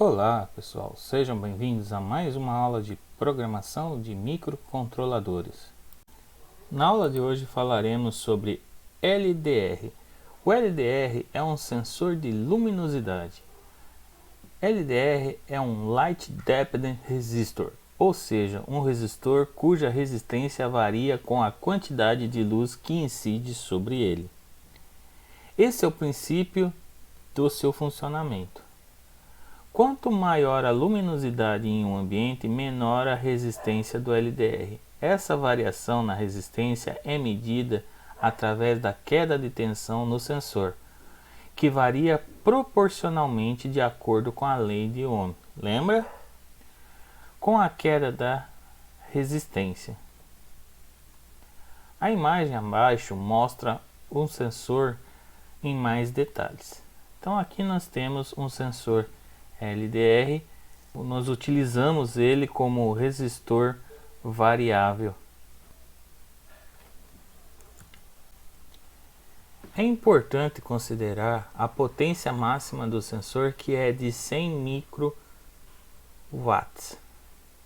Olá pessoal, sejam bem-vindos a mais uma aula de programação de microcontroladores. Na aula de hoje falaremos sobre LDR. O LDR é um sensor de luminosidade. LDR é um Light Dependent Resistor, ou seja, um resistor cuja resistência varia com a quantidade de luz que incide sobre ele. Esse é o princípio do seu funcionamento. Quanto maior a luminosidade em um ambiente, menor a resistência do LDR. Essa variação na resistência é medida através da queda de tensão no sensor, que varia proporcionalmente de acordo com a lei de Ohm. Lembra? Com a queda da resistência. A imagem abaixo mostra um sensor em mais detalhes. Então aqui nós temos um sensor LDR, nós utilizamos ele como resistor variável. É importante considerar a potência máxima do sensor, que é de 100 microwatts,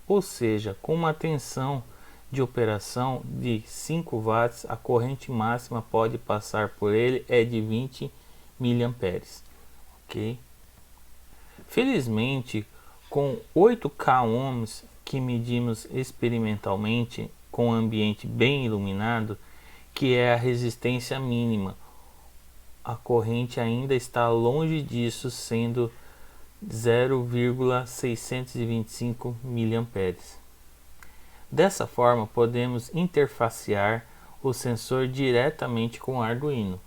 ou seja, com uma tensão de operação de 5 watts, a corrente máxima pode passar por ele é de 20 miliamperes, ok? Felizmente, com 8K ohms que medimos experimentalmente com um ambiente bem iluminado, que é a resistência mínima, a corrente ainda está longe disso, sendo 0,625 miliamperes. Dessa forma, podemos interfacear o sensor diretamente com o Arduino.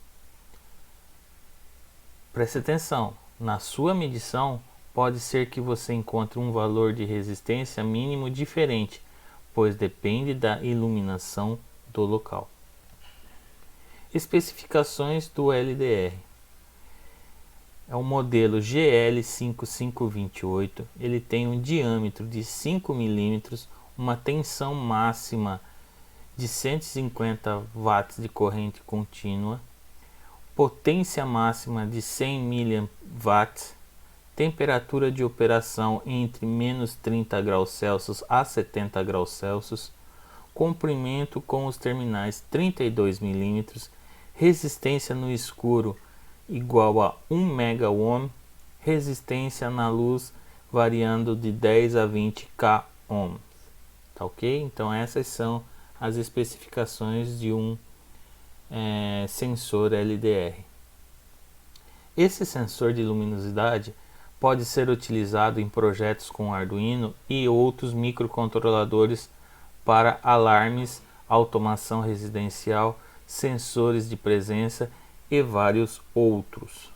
Preste atenção, na sua medição pode ser que você encontre um valor de resistência mínimo diferente, pois depende da iluminação do local. Especificações do LDR. É o modelo GL5528, ele tem um diâmetro de 5 mm, uma tensão máxima de 150 watts de corrente contínua, potência máxima de 100 mW, temperatura de operação entre menos 30 graus Celsius a 70 graus Celsius, comprimento com os terminais 32 mm, resistência no escuro igual a 1 MΩ, resistência na luz variando de 10 a 20 K ohm. Tá ok? Então essas são as especificações de um sensor LDR. Esse sensor de luminosidade pode ser utilizado em projetos com Arduino e outros microcontroladores para alarmes, automação residencial, sensores de presença e vários outros.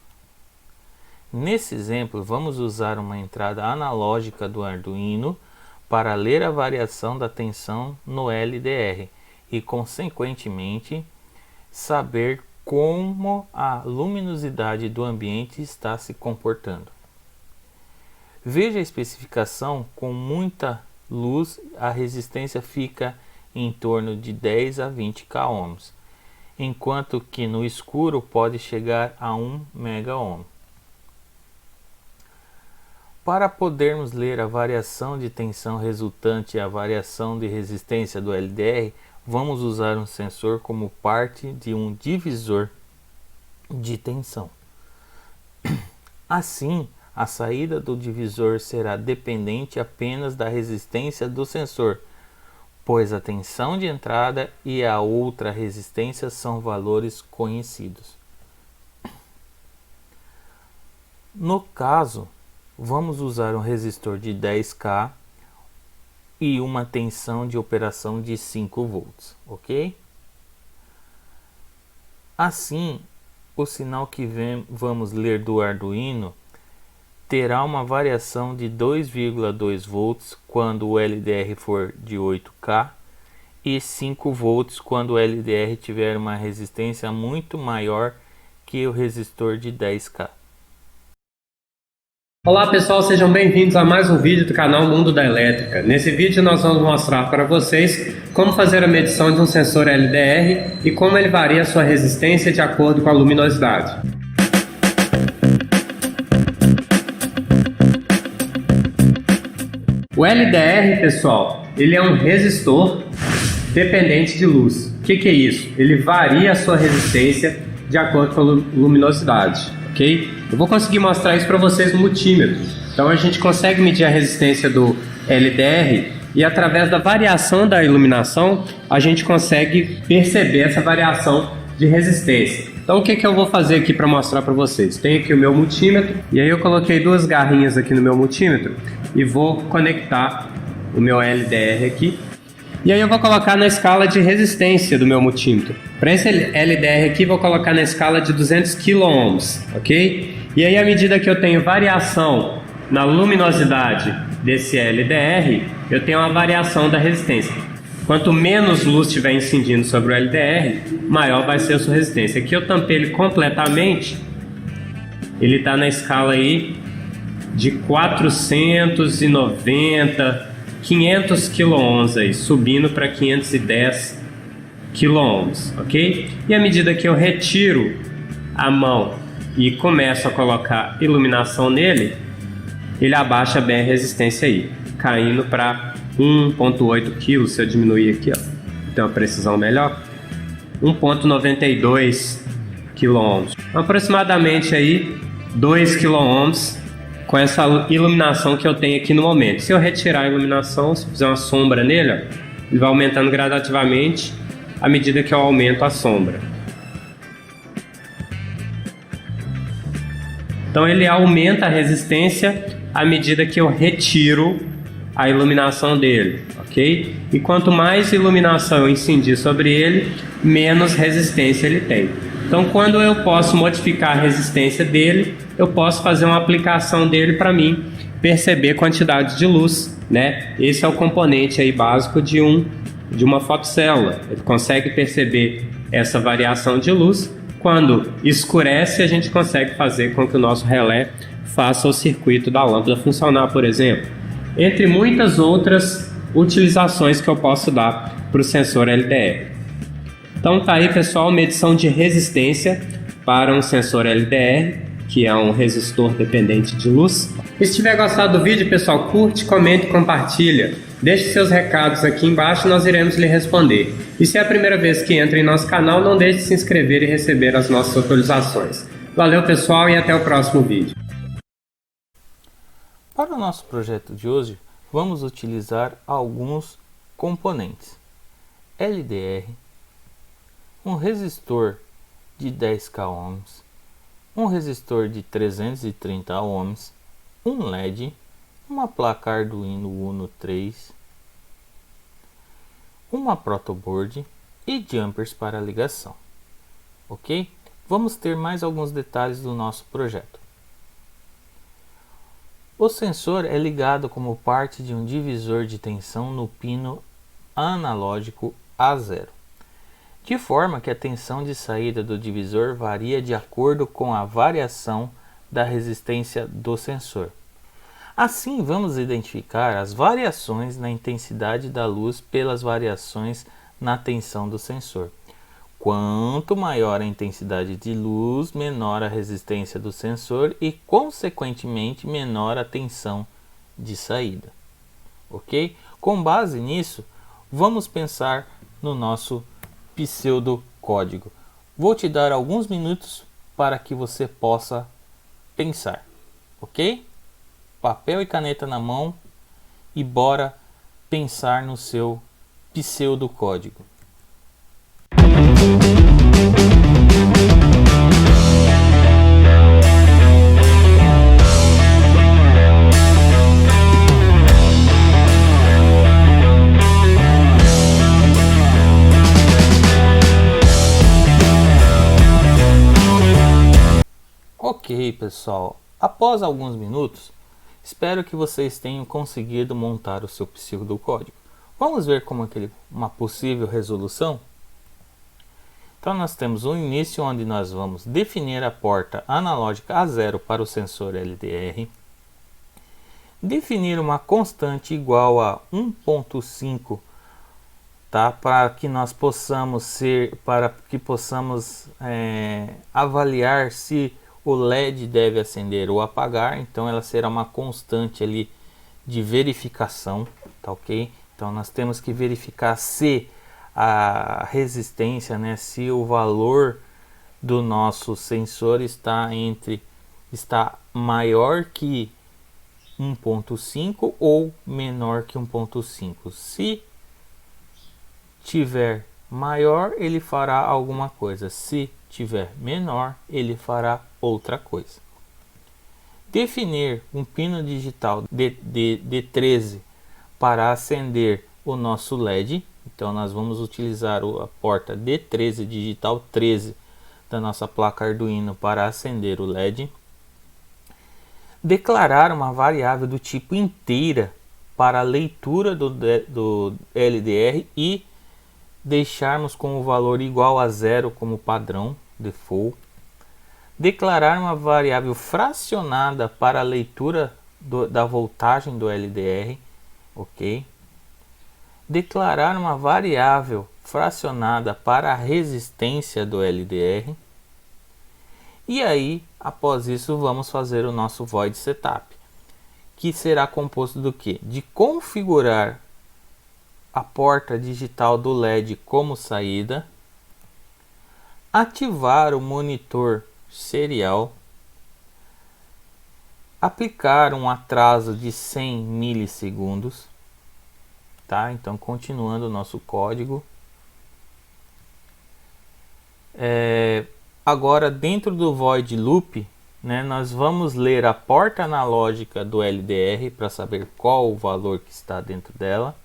Nesse exemplo, vamos usar uma entrada analógica do Arduino para ler a variação da tensão no LDR e, consequentemente, saber como a luminosidade do ambiente está se comportando. Veja a especificação: com muita luz a resistência fica em torno de 10 a 20 K ohms, enquanto que no escuro pode chegar a 1 MΩ. Para podermos ler a variação de tensão resultante e a variação de resistência do LDR, vamos usar um sensor como parte de um divisor de tensão. Assim, a saída do divisor será dependente apenas da resistência do sensor, pois a tensão de entrada e a outra resistência são valores conhecidos. No caso, vamos usar um resistor de 10K e uma tensão de operação de 5 volts, ok? Assim, o sinal que vamos ler do Arduino terá uma variação de 2,2 volts quando o LDR for de 8K e 5 volts quando o LDR tiver uma resistência muito maior que o resistor de 10K. Olá pessoal, sejam bem-vindos a mais um vídeo do canal Mundo da Elétrica. Nesse vídeo nós vamos mostrar para vocês como fazer a medição de um sensor LDR e como ele varia a sua resistência de acordo com a luminosidade. O LDR, pessoal, ele é um resistor dependente de luz. O que é isso? Ele varia a sua resistência de acordo com a luminosidade, ok? Eu vou conseguir mostrar isso para vocês no multímetro. Então a gente consegue medir a resistência do LDR e através da variação da iluminação a gente consegue perceber essa variação de resistência. Então o que eu vou fazer aqui para mostrar para vocês? Tem aqui o meu multímetro e aí eu coloquei duas garrinhas aqui no meu multímetro e vou conectar o meu LDR aqui. E aí eu vou colocar na escala de resistência do meu multímetro. Para esse LDR aqui, vou colocar na escala de 200 kΩ, ok? E aí, à medida que eu tenho variação na luminosidade desse LDR, eu tenho uma variação da resistência. Quanto menos luz estiver incidindo sobre o LDR, maior vai ser a sua resistência. Aqui eu tampei ele completamente, ele está na escala aí de 490, 500 kΩ aí, subindo para 510 kΩ, ok? E à medida que eu retiro a mão e começo a colocar iluminação nele, ele abaixa bem a resistência aí, caindo para 1,8 kg, se eu diminuir aqui, ó, tem uma precisão melhor, 1,92 kΩ, aproximadamente aí 2 kΩ com essa iluminação que eu tenho aqui no momento. Se eu retirar a iluminação, se eu fizer uma sombra nele, ó, ele vai aumentando gradativamente à medida que eu aumento a sombra. Então ele aumenta a resistência à medida que eu retiro a iluminação dele, ok? E quanto mais iluminação eu incidir sobre ele, menos resistência ele tem. Então quando eu posso modificar a resistência dele, eu posso fazer uma aplicação dele para mim perceber quantidade de luz, né? Esse é o componente aí básico de uma fotocélula. Ele consegue perceber essa variação de luz. Quando escurece, a gente consegue fazer com que o nosso relé faça o circuito da lâmpada funcionar, por exemplo. Entre muitas outras utilizações que eu posso dar para o sensor LDR. Então tá aí, pessoal, medição de resistência para um sensor LDR, que é um resistor dependente de luz. E se tiver gostado do vídeo, pessoal, curte, comente e compartilha. Deixe seus recados aqui embaixo e nós iremos lhe responder. E se é a primeira vez que entra em nosso canal, não deixe de se inscrever e receber as nossas atualizações. Valeu, pessoal, e até o próximo vídeo. Para o nosso projeto de hoje, vamos utilizar alguns componentes. LDR, um resistor de 10k ohms, um resistor de 330 ohms, um LED, uma placa Arduino Uno 3, uma protoboard e jumpers para ligação. Ok? Vamos ter mais alguns detalhes do nosso projeto. O sensor é ligado como parte de um divisor de tensão no pino analógico A0, de forma que a tensão de saída do divisor varia de acordo com a variação da resistência do sensor. Assim, vamos identificar as variações na intensidade da luz pelas variações na tensão do sensor. Quanto maior a intensidade de luz, menor a resistência do sensor e, consequentemente, menor a tensão de saída. Ok? Com base nisso, vamos pensar no nosso pseudocódigo. Vou te dar alguns minutos para que você possa pensar. Ok? Papel e caneta na mão e bora pensar no seu pseudocódigo. Ok, pessoal, após alguns minutos, espero que vocês tenham conseguido montar o seu pseudocódigo. Vamos ver como uma possível resolução? Então nós temos um início onde nós vamos definir a porta analógica A0 para o sensor LDR, definir uma constante igual a 1.5, tá? Para que nós possamos avaliar se o LED deve acender ou apagar. Então ela será uma constante ali de verificação, tá ok? Então nós temos que verificar se a resistência, né, se o valor do nosso sensor está maior que 1.5 ou menor que 1.5. Se tiver maior, ele fará alguma coisa. Se tiver menor, ele fará outra coisa. Definir um pino digital de 13 para acender o nosso LED. Então nós vamos utilizar a porta D13 digital 13 da nossa placa Arduino para acender o LED. Declarar uma variável do tipo inteira para a leitura do LDR e deixarmos com o valor igual a 0 como padrão default. Declarar uma variável fracionada para a leitura da voltagem do LDR, ok? Declarar uma variável fracionada para a resistência do LDR. E aí, após isso, vamos fazer o nosso void setup, que será composto do que? De configurar a porta digital do LED como saída, ativar o monitor serial, aplicar um atraso de 100 milissegundos, tá? Então, continuando o nosso código. Agora, dentro do void loop, né, nós vamos ler a porta analógica do LDR para saber qual o valor que está dentro dela.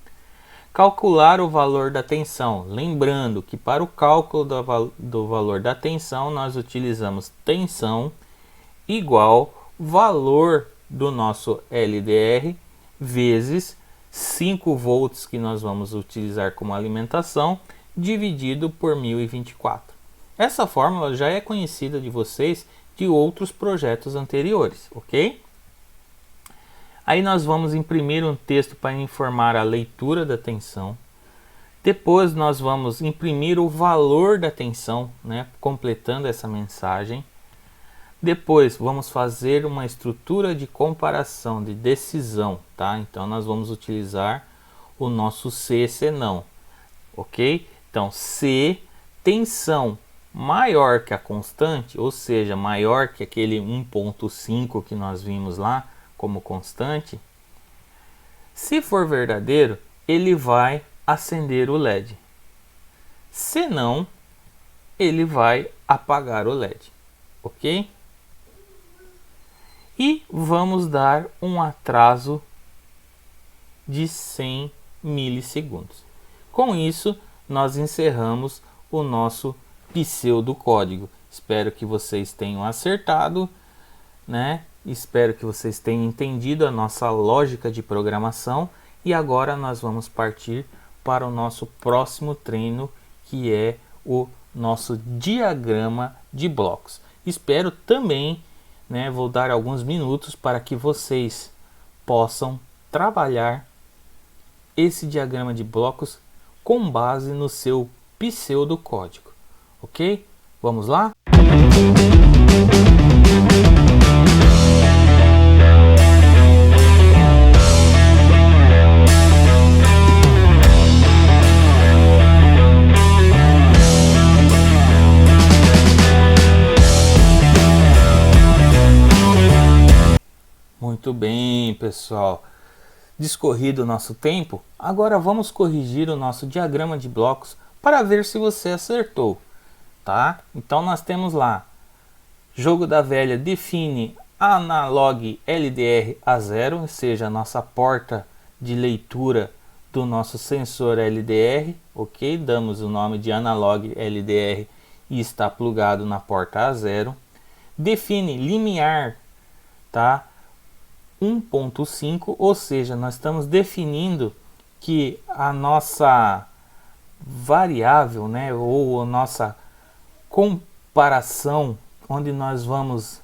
Calcular o valor da tensão, lembrando que para o cálculo do valor da tensão nós utilizamos tensão igual valor do nosso LDR vezes 5 volts que nós vamos utilizar como alimentação dividido por 1024. Essa fórmula já é conhecida de vocês de outros projetos anteriores, ok? Aí nós vamos imprimir um texto para informar a leitura da tensão. Depois nós vamos imprimir o valor da tensão, né, completando essa mensagem. Depois vamos fazer uma estrutura de comparação, de decisão, tá? Então nós vamos utilizar o nosso se não, ok? Então se tensão maior que a constante, ou seja, maior que aquele 1.5 que nós vimos lá como constante, se for verdadeiro, ele vai acender o LED. Se não, ele vai apagar o LED, ok? E vamos dar um atraso de 100 milissegundos. Com isso, nós encerramos o nosso pseudocódigo. Espero que vocês tenham acertado, né? Espero que vocês tenham entendido a nossa lógica de programação. E agora nós vamos partir para o nosso próximo treino, que é o nosso diagrama de blocos. Espero também, né, vou dar alguns minutos para que vocês possam trabalhar esse diagrama de blocos com base no seu pseudocódigo, ok? Vamos lá? Muito bem, pessoal. Discorrido o nosso tempo, agora vamos corrigir o nosso diagrama de blocos para ver se você acertou, tá? Então nós temos lá, jogo da velha define analog LDR a 0, ou seja, a nossa porta de leitura do nosso sensor LDR, ok? Damos o nome de analog LDR e está plugado na porta A0. Define limiar, tá? 1.5, ou seja, nós estamos definindo que a nossa variável, né, ou a nossa comparação, onde nós vamos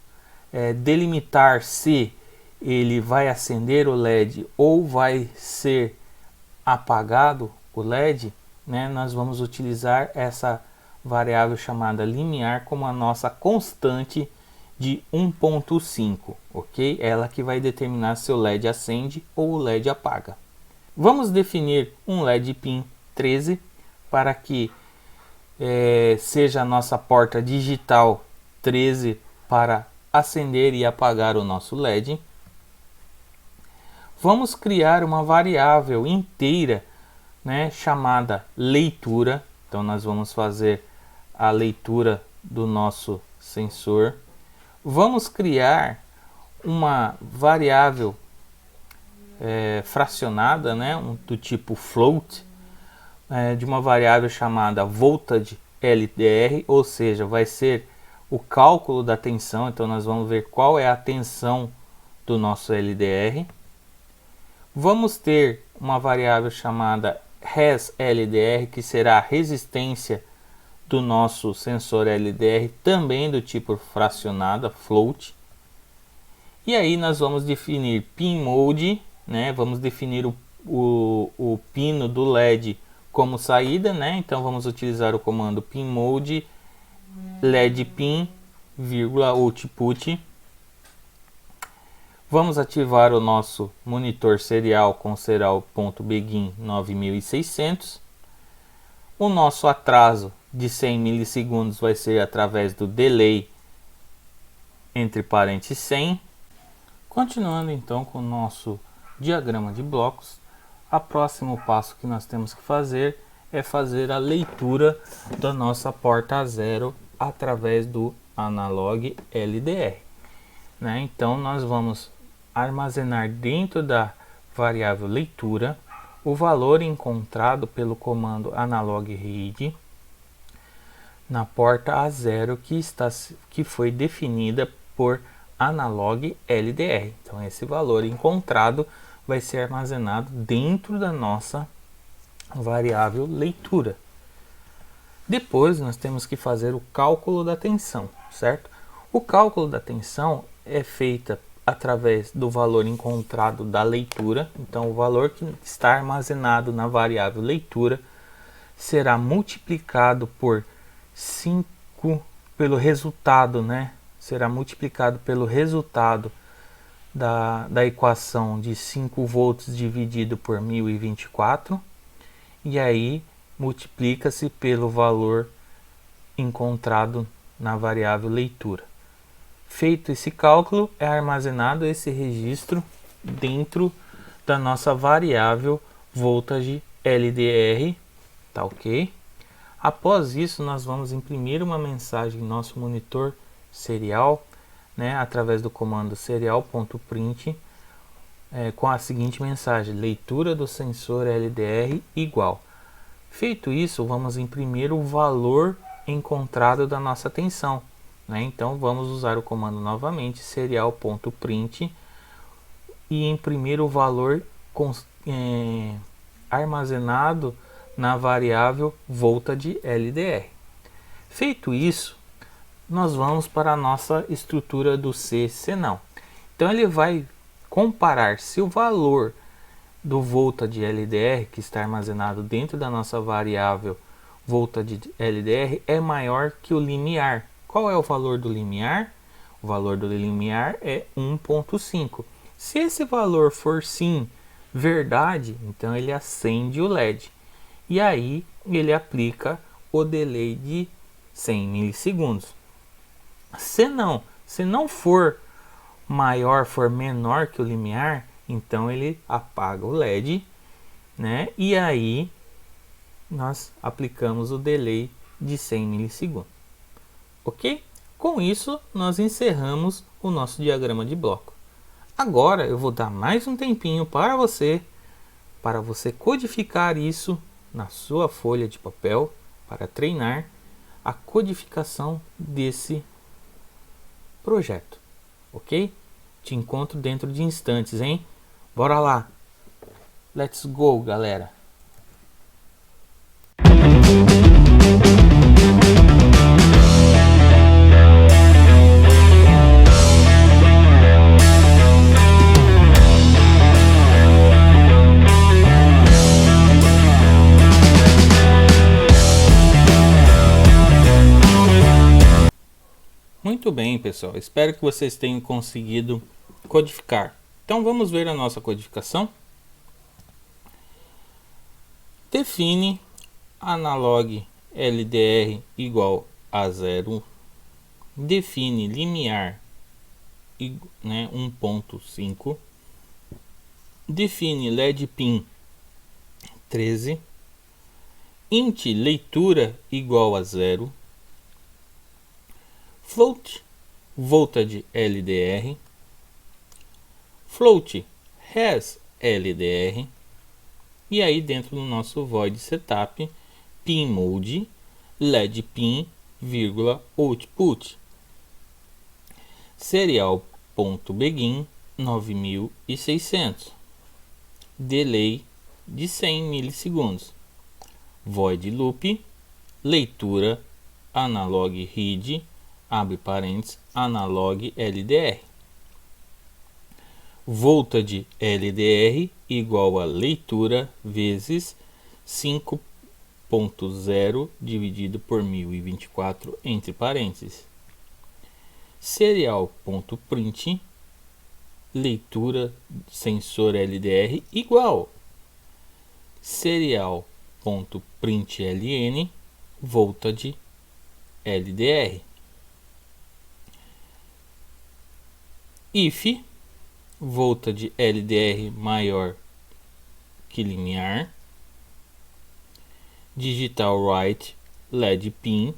delimitar se ele vai acender o LED ou vai ser apagado o LED, né, nós vamos utilizar essa variável chamada limiar como a nossa constante de 1.5, ok? Ela que vai determinar se o LED acende ou o LED apaga. Vamos definir um LED pin 13 para que seja a nossa porta digital 13 para acender e apagar o nosso LED. Vamos criar uma variável inteira, né, chamada leitura. Então nós vamos fazer a leitura do nosso sensor. Vamos criar uma variável fracionada, né, do tipo float, de uma variável chamada voltage LDR, ou seja, vai ser o cálculo da tensão. Então nós vamos ver qual é a tensão do nosso LDR. Vamos ter uma variável chamada resLDR, que será a resistência do nosso sensor LDR, também do tipo fracionada, float. E aí nós vamos definir pin mode, né? Vamos definir o pino do LED como saída, né? Então vamos utilizar o comando pin mode LED pin, output. Vamos ativar o nosso monitor serial com serial.begin 9600. O nosso atraso de 100 milissegundos vai ser através do delay entre parênteses 100. Continuando então com o nosso diagrama de blocos, o próximo passo que nós temos que fazer é fazer a leitura da nossa porta 0 através do analog LDR, né? Então nós vamos armazenar dentro da variável leitura o valor encontrado pelo comando analog read na porta A0 que foi definida por analog LDR. Então esse valor encontrado vai ser armazenado dentro da nossa variável leitura. Depois nós temos que fazer o cálculo da tensão, certo? O cálculo da tensão é feita através do valor encontrado da leitura. Então o valor que está armazenado na variável leitura será multiplicado por 5 pelo resultado, né? Será multiplicado pelo resultado da equação de 5 volts dividido por 1024, e aí multiplica-se pelo valor encontrado na variável leitura. Feito esse cálculo, é armazenado esse registro dentro da nossa variável voltage LDR, tá ok? Após isso, nós vamos imprimir uma mensagem em nosso monitor serial, né, através do comando serial.print, com a seguinte mensagem: leitura do sensor LDR igual. Feito isso, vamos imprimir o valor encontrado da nossa tensão, né? Então vamos usar o comando novamente, serial.print, e imprimir o valor armazenado na variável voltage LDR. Feito isso, nós vamos para a nossa estrutura do C-Senão. Então ele vai comparar se o valor do voltage LDR que está armazenado dentro da nossa variável voltage LDR é maior que o limiar. Qual é o valor do limiar? O valor do limiar é 1.5. Se esse valor for sim verdade, então ele acende o LED. E aí ele aplica o delay de 100 milissegundos. Se não for maior, for menor que o limiar, então ele apaga o LED, né? E aí nós aplicamos o delay de 100 milissegundos. Ok? Com isso, nós encerramos o nosso diagrama de bloco. Agora eu vou dar mais um tempinho para você codificar isso na sua folha de papel, para treinar a codificação desse projeto, ok? Te encontro dentro de instantes, hein? Bora lá! Let's go, galera! Muito Muito bem, pessoal. Espero que vocês tenham conseguido codificar. Então vamos ver a nossa codificação. Define analog LDR igual a 0. Define limiar 1.5. Define LED pin 13. Int leitura igual a 0. Float voltage LDR. Float has LDR. E aí dentro do nosso void setup, pin mode LED pin, output. Serial.begin 9600. Delay de 100 milissegundos. Void loop, leitura analog read, abre parênteses, analog LDR. Voltage LDR igual a leitura vezes 5.0 dividido por 1024 entre parênteses. Serial.print leitura sensor LDR igual serial.println voltage LDR. If voltage LDR maior que limiar, digital write LED pin,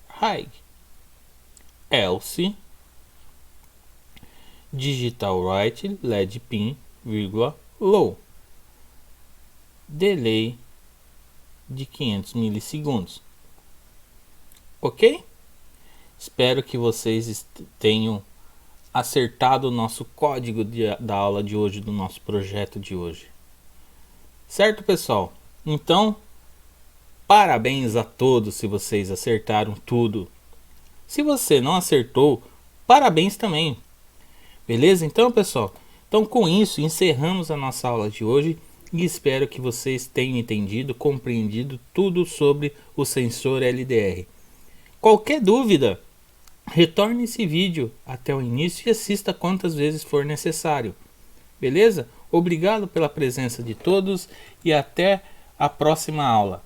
high. Else digital write LED pin, low. Delay de 500 milissegundos. Ok? Espero que vocês tenham acertado o nosso código da aula de hoje, do nosso projeto de hoje. Certo, pessoal? Então, parabéns a todos se vocês acertaram tudo. Se você não acertou, parabéns também. Beleza? Então, pessoal, com isso encerramos a nossa aula de hoje e espero que vocês tenham entendido, compreendido tudo sobre o sensor LDR. Qualquer dúvida, retorne esse vídeo até o início e assista quantas vezes for necessário. Beleza? Obrigado pela presença de todos e até a próxima aula.